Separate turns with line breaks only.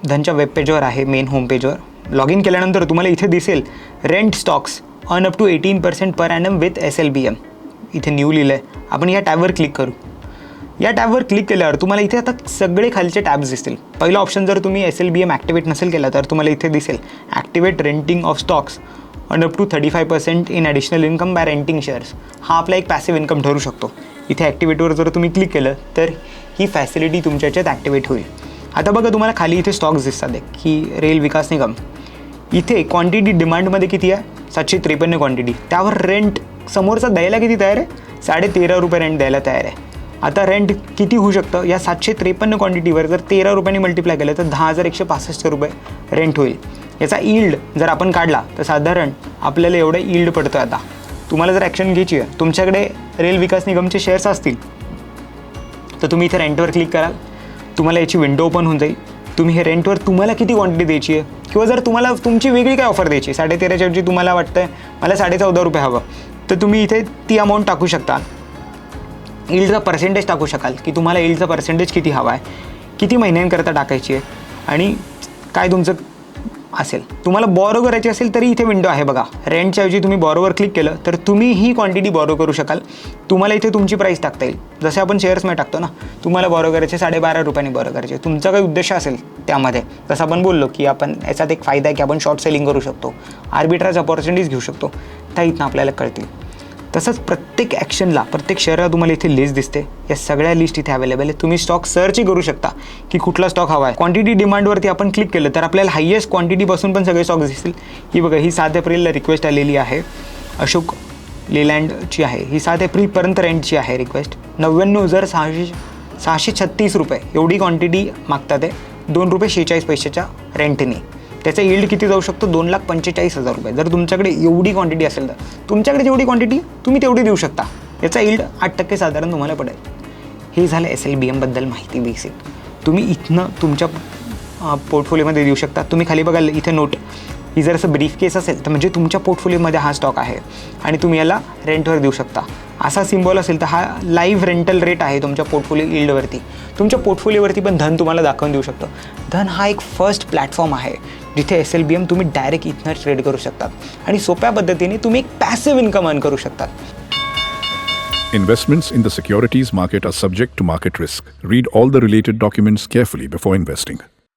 धनच्या web पेजवर आहे, main home पेजवर. लॉग इन केल्यानंतर तुम्हाला इथे दिसेल rent stocks earn up to 18% per annum with SLBM. इथे न्यू लिहिलं आहे. आपण या टॅबवर क्लिक करू. या टॅबवर क्लिक केल्यावर तुम्हाला इथे आता सगळे खालचे टॅब्स दिसतील. पहिला ऑप्शन जर तुम्ही SLBM ॲक्टिवेट नसेल केला तर तुम्हाला इथे दिसेल activate renting of stocks earn up to 35% in additional income by renting shares. हा आपला एक पॅसिव्ह इन्कम ठरू शकतो. इथे ॲक्टिवेटवर जर तुम्ही क्लिक केलं तर ही फॅसिलिटी तुमच्या ह्याच्यात ॲक्टिवेट होईल. आता बघा तुम्हाला खाली इथे स्टॉक्स दिसतात आहे की रेल विकास निगम. इथे क्वांटिटी डिमांडमध्ये किती आहे? 753 क्वांटिटी. त्यावर रेंट समोरचा द्यायला किती तयार आहे? 13.5 रुपये रेंट द्यायला तयार आहे. आता रेंट किती होऊ शकतं? या 753 क्वांटिटीवर जर 13 रुपयांनी मल्टिप्लाय केलं तर 10,165 रुपये रेंट होईल. याचा यील्ड जर आपण काढला तर साधारण आपल्याला एवढं यील्ड पडतं. आता तुम्हाला जर ॲक्शन घ्यायची आहे, तुमच्याकडे रेल विकास निगमचे शेअर्स असतील तर तुम्ही इथे रेंटवर क्लिक कराल. तुम्हाला याची विंडो ओपन होऊन जाईल. तुम्ही हे रेंटवर तुम्हाला किती क्वांटिटी द्यायची आहे किंवा जर तुम्हाला तुमची वेगळी काय ऑफर द्यायची 13.5च्या ऐवजी तुम्हाला वाटतं आहे मला 14.5 रुपये हवं तर तुम्ही इथे ती अमाऊंट टाकू शकता. यील्डचा पर्सेंटेज टाकू शकाल की तुम्हाला यील्डचा पर्सेंटेज किती हवा आहे, किती महिन्यांकरता टाकायची आहे आणि काय तुमचं असेल. तुम्हाला बॉरो करायची असेल तरी इथे विंडो आहे बघा. रेंटच्या ऐवजी तुम्ही बॉरोवर क्लिक केलं तर तुम्ही ही क्वांटिटी बॉरो करू शकाल. तुम्हाला इथे तुमची प्राईस टाकता येईल. जसे आपण शेअर्समध्ये टाकतो ना, तुम्हाला बॉरो करायचे 12.5 रुपयांनी बॉरो करायचे. तुमचा काही उद्देश असेल त्यामध्ये, जसं आपण बोललो की आपण याच्यात एक फायदा आहे की आपण शॉर्ट सेलिंग करू शकतो, आर्बिट्राज अपॉर्च्युनिटीज घेऊ शकतो, त्या इथनं आपल्याला कळतील. तसंच प्रत्येक ॲक्शनला, प्रत्येक शेअरला तुम्हाला इथे लिस्ट दिसते. या सगळ्या लिस्ट इथे अवेलेबल आहे. तुम्ही स्टॉक सर्चही करू शकता की कुठला स्टॉक हवा आहे. क्वांटिटी डिमांडवरती आपण क्लिक केलं तर आपल्याला हायेस्ट क्वांटिटीपासून पण सगळे स्टॉक्स दिसतील. ही बघा, ही 7 एप्रिलला रिक्वेस्ट आलेली आहे. अशोक लेलँडची आहे. ही 7 एप्रिलपर्यंत रेंटची आहे रिक्वेस्ट. 99,636 रुपये एवढी क्वांटिटी मागतात आहे 2.46 रुपयाच्या रेंटने. त्याचा यील्ड किती जाऊ शकतो? 2,45,000 रुपये. जर तुमच्याकडे एवढी क्वांटिटी असेल तर तुमच्याकडे जेवढी क्वांटिटी तुम्ही तेवढी देऊ शकता. याचा यील्ड 8% साधारण तुम्हाला पडेल. हे झालं SLBMबद्दल माहिती बेसिक. तुम्ही इथनं तुमच्या पोर्टफोलिओमध्ये देऊ शकता. तुम्ही खाली बघाल इथे नोट, ही जर असं ब्रीफ केस असेल तर म्हणजे तुमच्या पोर्टफोलिओमध्ये हा स्टॉक आहे आणि तुम्ही याला रेंटवर देऊ शकता. असा सिम्बॉल असेल तर हा लाईव्ह रेंटल रेट आहे तुमच्या पोर्टफोलिओ यील्डवरती. तुमच्या पोर्टफोलिओवरती पण धन तुम्हाला दाखवून देऊ शकतो. धन हा एक फर्स्ट प्लॅटफॉर्म आहे जिथे SLBM तुम्ही डायरेक्ट इथनं ट्रेड करू शकतात आणि सोप्या पद्धतीने तुम्ही एक पॅसिव्ह इन्कम अर्न करू शकतात.
Investments in the securities market are subject to market risk. Read all the related documents carefully before investing.